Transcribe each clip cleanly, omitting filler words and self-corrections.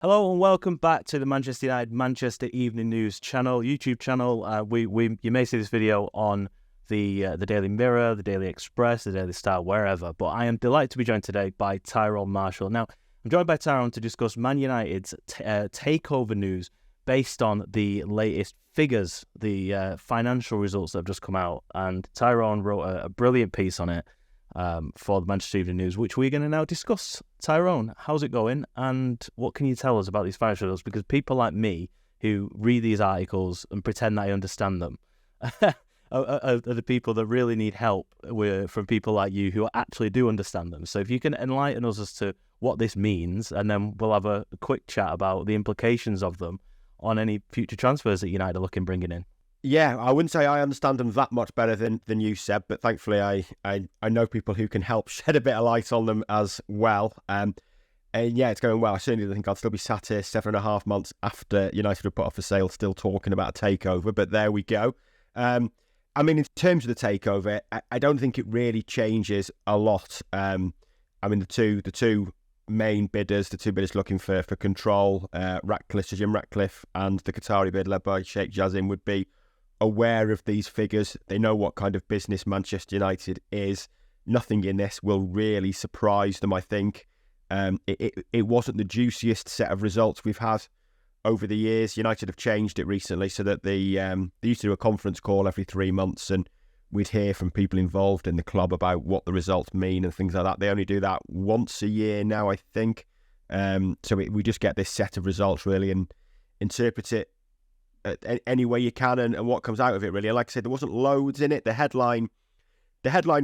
Hello and welcome back to the Manchester United Manchester Evening News channel, YouTube channel. You may see this video on the Daily Mirror, the Daily Express, the Daily Star, wherever. But I am delighted to be joined today by Tyrone Marshall. Now, I'm joined by Tyrone to discuss Man United's takeover news based on the latest figures, the financial results that have just come out. And Tyrone wrote a brilliant piece on it for the Manchester Evening News, which we're going to now discuss. Tyrone, how's it going? And what can you tell us about these financial results? Because people like me who read these articles and pretend that I understand them are the people that really need help from people like you who actually do understand them. So if you can enlighten us as to what this means, and then we'll have a quick chat about the implications of them on any future transfers that United are looking bringing in. Yeah, I wouldn't say I understand them that much better than you, Seb, but thankfully I know people who can help shed a bit of light on them as well. And yeah, it's going well. I certainly think I'd still be sat here 7.5 months after United were put up for sale, still talking about a takeover, but there we go. I mean, in terms of the takeover, I don't think it really changes a lot. I mean, the two main bidders, the two bidders looking for control, Jim Ratcliffe, and the Qatari bid led by Sheikh Jassim would be aware of these figures. They know what kind of business Manchester United is. Nothing in this will really surprise them, I think. It wasn't the juiciest set of results we've had over the years. United have changed it recently so that they used to do a conference call every 3 months and we'd hear from people involved in the club about what the results mean and things like that. They only do that once a year now, I think. So we just get this set of results really and interpret it any way you can and what comes out of it really. And like I said, there wasn't loads in it. The headline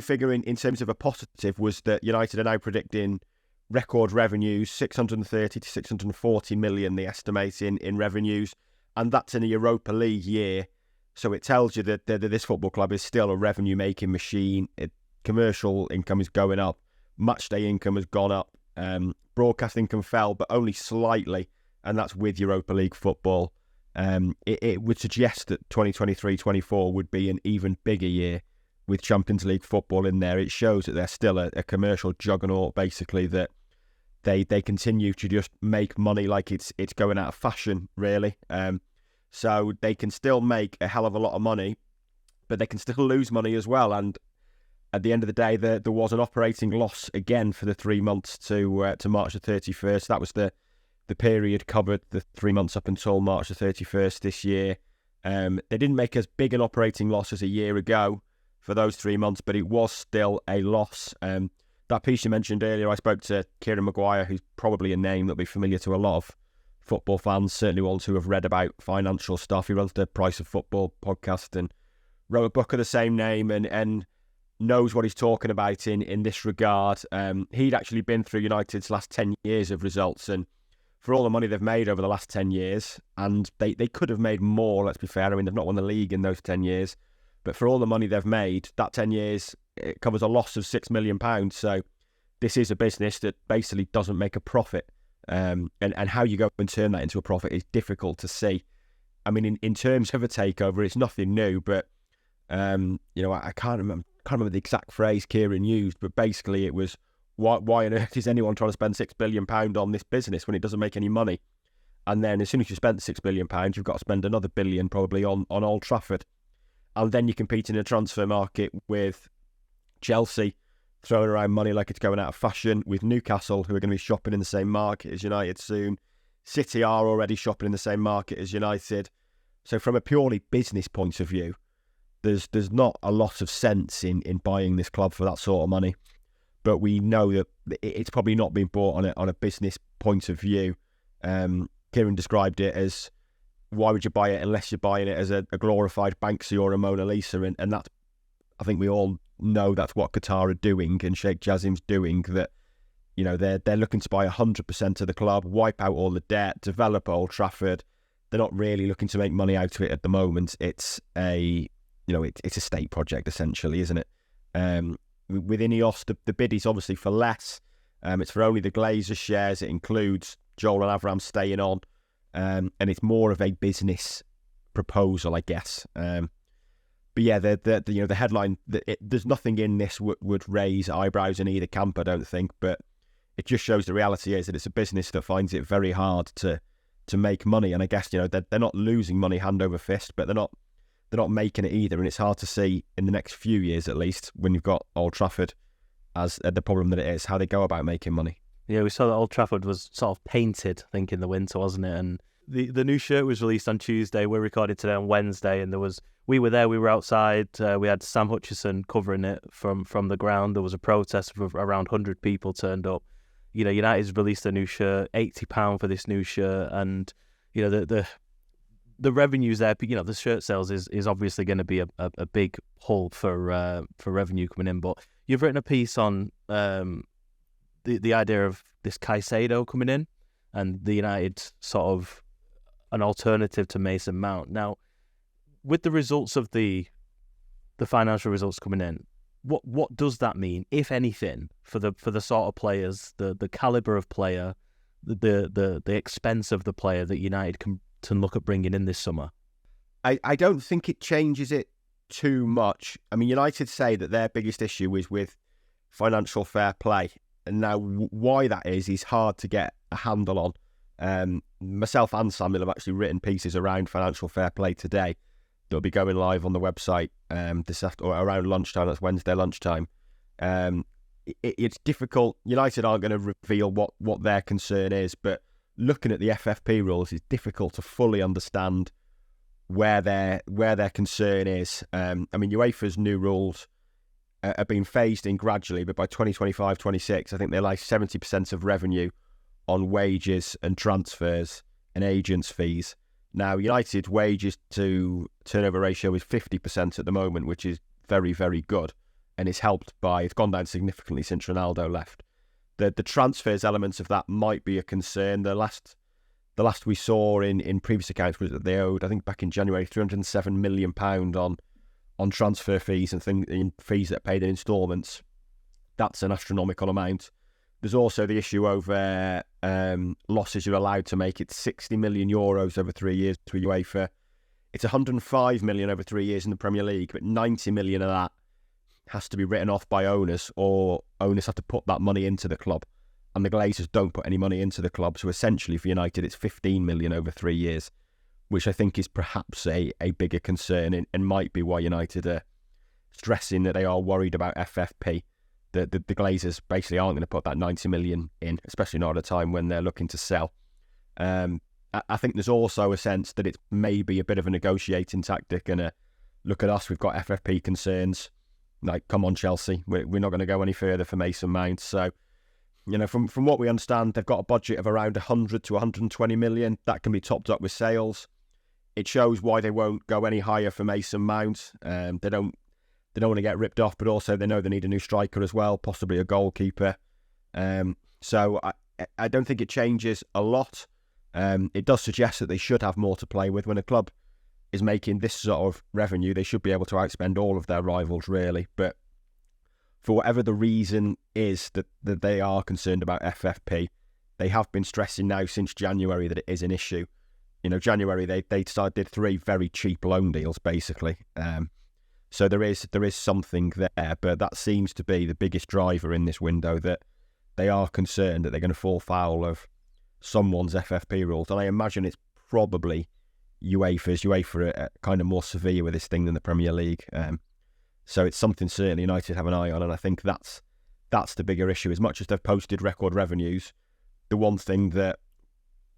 figure in terms of a positive was that United are now predicting record revenues, 630 to 640 million they estimate in revenues, and that's in a Europa League year. So it tells you that this football club is still a revenue making machine. Commercial income is going up, matchday income has gone up, broadcast income fell but only slightly, and that's with Europa League football. It would suggest that 2023-24 would be an even bigger year with Champions League football in there. It shows that they're still a commercial juggernaut, basically, that they continue to just make money like it's going out of fashion, really. So they can still make a hell of a lot of money, but they can still lose money as well. And at the end of the day, there was an operating loss again for the 3 months to March the 31st. That was the period covered, the 3 months up until March the 31st this year. They didn't make as big an operating loss as a year ago for those 3 months, but it was still a loss. That piece you mentioned earlier, I spoke to Kieran Maguire, who's probably a name that'll be familiar to a lot of football fans, certainly ones who have read about financial stuff. He runs the Price of Football podcast and wrote a book of the same name and knows what he's talking about in this regard. He'd actually been through United's last 10 years of results, and for all the money they've made over the last 10 years, and they could have made more, let's be fair. I mean, they've not won the league in those 10 years, but for all the money they've made, that 10 years, it covers a loss of £6 million. So this is a business that basically doesn't make a profit. And how you go and turn that into a profit is difficult to see. I mean, in terms of a takeover, it's nothing new, but, I can't remember the exact phrase Kieran used, but basically it was, why on earth is anyone trying to spend £6 billion on this business when it doesn't make any money? And then as soon as you spend £6 billion, you've got to spend another billion probably on Old Trafford. And then you compete in a transfer market with Chelsea throwing around money like it's going out of fashion, with Newcastle, who are going to be shopping in the same market as United soon. City are already shopping in the same market as United. So from a purely business point of view, there's not a lot of sense in buying this club for that sort of money. But we know that it's probably not being bought on a business point of view. Kieran described it as, why would you buy it unless you're buying it as a glorified Banksy or a Mona Lisa? And that, I think we all know that's what Qatar are doing and Sheikh Jassim's doing, that, they're looking to buy 100% of the club, wipe out all the debt, develop Old Trafford. They're not really looking to make money out of it at the moment. It's it's a state project essentially, isn't it? With Ineos, the bid is obviously for less. It's for only the Glazers shares. It includes Joel and Avram staying on, and it's more of a business proposal, I guess. But yeah, the headline, there's nothing in this would raise eyebrows in either camp, I don't think. But it just shows the reality is that it's a business that finds it very hard to make money. And I guess, they're not losing money hand over fist, but they're not making it either. And it's hard to see in the next few years, at least, when you've got Old Trafford as the problem that it is, how they go about making money. Yeah, we saw that Old Trafford was sort of painted, I think, in the winter, wasn't it? And the new shirt was released on Tuesday. We're recording today on Wednesday, and we were there, we were outside. We had Sam Hutchison covering it from the ground. There was a protest of around 100 people turned up. United's released a new shirt, £80 for this new shirt, and the revenues there. The shirt sales is obviously going to be a big pull for revenue coming in. But you've written a piece on the idea of this Caicedo coming in, and the United sort of an alternative to Mason Mount. Now, with the results of the financial results coming in, what does that mean, if anything, for the sort of players, the caliber of player, the expense of the player that United can look at bringing in this summer? I don't think it changes it too much. I mean, United say that their biggest issue is with financial fair play, and now why that is hard to get a handle on. Myself and Samuel have actually written pieces around financial fair play today that'll be going live on the website this afternoon, or around lunchtime. That's Wednesday lunchtime. It's difficult. United aren't going to reveal what their concern is, but looking at the FFP rules, it's difficult to fully understand where their concern is. I mean, UEFA's new rules are being phased in gradually, but by 2025-26, I think they like 70% of revenue on wages and transfers and agents' fees. Now, United wages to turnover ratio is 50% at the moment, which is very, very good, and it's gone down significantly since Ronaldo left. The transfers elements of that might be a concern. The last we saw in previous accounts was that they owed, I think back in January, £307 million on transfer fees and fees that are paid in instalments. That's an astronomical amount. There's also the issue over losses you're allowed to make. It's €60 million over 3 years through UEFA. It's 105 million over 3 years in the Premier League, but 90 million of that has to be written off by owners, or owners have to put that money into the club. And the Glazers don't put any money into the club. So essentially for United, it's 15 million over 3 years, which I think is perhaps a bigger concern and might be why United are stressing that they are worried about FFP. The Glazers basically aren't going to put that 90 million in, especially not at a time when they're looking to sell. I think there's also a sense that it's maybe a bit of a negotiating tactic and look at us, we've got FFP concerns. Like, come on, Chelsea, we're not going to go any further for Mason Mount. So, from what we understand, they've got a budget of around 100 to 120 million. That can be topped up with sales. It shows why they won't go any higher for Mason Mount. They don't want to get ripped off, but also they know they need a new striker as well, possibly a goalkeeper. So I don't think it changes a lot. It does suggest that they should have more to play with. When a club is making this sort of revenue, they should be able to outspend all of their rivals, really. But for whatever the reason is that they are concerned about FFP, they have been stressing now since January that it is an issue. January they did 3 very cheap loan deals, basically. So there is something there, but that seems to be the biggest driver in this window, that they are concerned that they're going to fall foul of someone's FFP rules. And I imagine it's probably UEFA's. UEFA are kind of more severe with this thing than the Premier League. So it's something certainly United have an eye on, and I think that's the bigger issue. As much as they've posted record revenues, the one thing that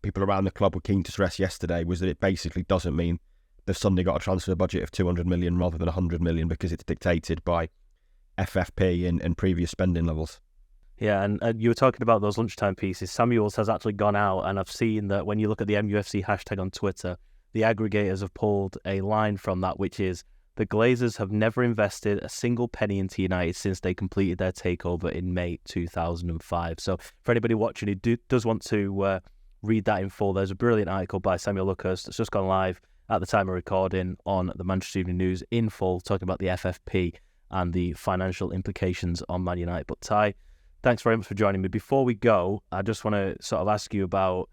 people around the club were keen to stress yesterday was that it basically doesn't mean they've suddenly got a transfer budget of 200 million rather than 100 million, because it's dictated by FFP and previous spending levels. Yeah, and you were talking about those lunchtime pieces. Samuels has actually gone out, and I've seen that when you look at the MUFC hashtag on Twitter, the aggregators have pulled a line from that, which is, the Glazers have never invested a single penny into United since they completed their takeover in May 2005. So for anybody watching who does want to read that in full, there's a brilliant article by Samuel Luckhurst that's just gone live at the time of recording on the Manchester Evening News in full, talking about the FFP and the financial implications on Man United. But Ty, thanks very much for joining me. Before we go, I just want to sort of ask you about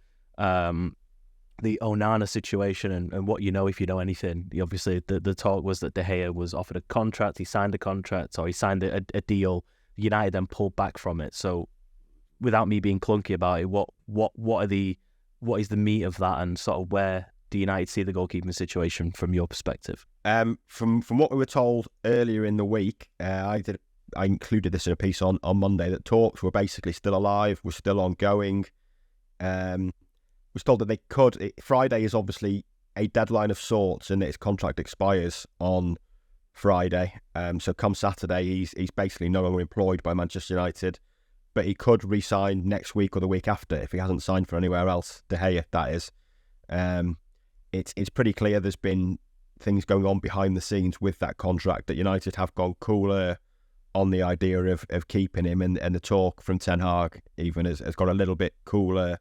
the Onana situation and what you know, if you know anything. Obviously, the talk was that De Gea was offered a contract, he signed a contract, or he signed a deal. United then pulled back from it. So without me being clunky about it, what is the meat of that, and sort of where do United see the goalkeeping situation from your perspective? From what we were told earlier in the week, I included this in a piece on Monday, that talks were basically still alive, were still ongoing. Was told that they could. Friday is obviously a deadline of sorts, and his contract expires on Friday. So come Saturday, he's basically no longer employed by Manchester United, but he could re-sign next week or the week after if he hasn't signed for anywhere else. De Gea, that is. It's pretty clear there's been things going on behind the scenes with that contract, that United have gone cooler on the idea of keeping him, and the talk from Ten Hag even has got a little bit cooler.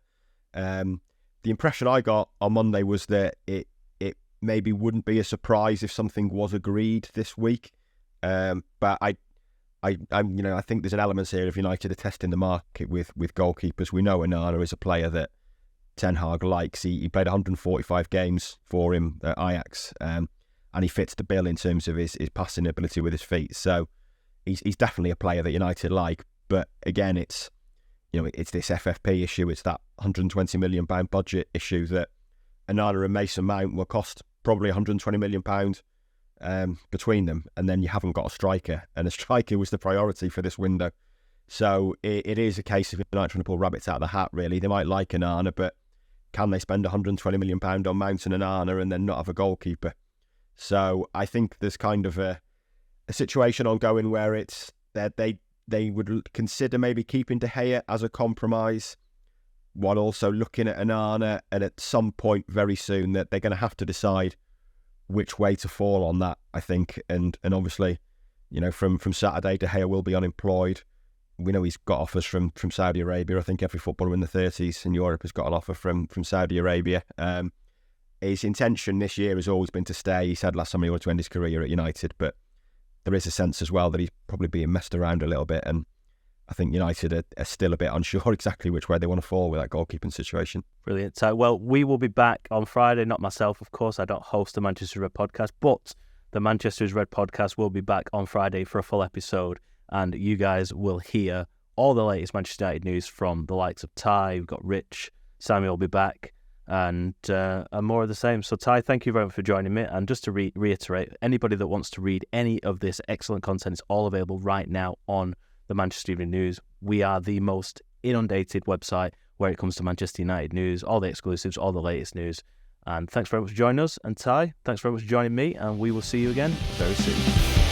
The impression I got on Monday was that it maybe wouldn't be a surprise if something was agreed this week. But I think there's an element here of United are testing the market with goalkeepers. We know Onana is a player that Ten Hag likes. He played 145 games for him at Ajax, and he fits the bill in terms of his passing ability with his feet. So he's definitely a player that United like. But again, it's this FFP issue. It's that £120 million budget issue that Onana and Mason Mount will cost probably £120 million between them, and then you haven't got a striker, and a striker was the priority for this window. So it is a case of United trying to pull rabbits out of the hat, really. They might like Onana, but can they spend £120 million on Mount and Onana and then not have a goalkeeper? So I think there's kind of a situation ongoing where it's that they would consider maybe keeping De Gea as a compromise, while also looking at Onana, and at some point very soon that they're going to have to decide which way to fall on that, I think. And obviously, from Saturday, De Gea will be unemployed. We know he's got offers from Saudi Arabia. I think every footballer in the 30s in Europe has got an offer from Saudi Arabia. His intention this year has always been to stay. He said last summer he wanted to end his career at United, but there is a sense as well that he's probably being messed around a little bit, and I think United are still a bit unsure exactly which way they want to fall with that goalkeeping situation. Brilliant. So, well, we will be back on Friday. Not myself, of course. I don't host the Manchester Red podcast, but the Manchester Red podcast will be back on Friday for a full episode, and you guys will hear all the latest Manchester United news from the likes of Ty. We've got Rich, Samuel will be back, and more of the same. So, Ty, thank you very much for joining me. And just to reiterate, anybody that wants to read any of this excellent content is all available right now on the Manchester Evening News. We are the most inundated website where it comes to Manchester United news, all the exclusives, all the latest news. And thanks very much for joining us. And Ty, thanks very much for joining me, and we will see you again very soon.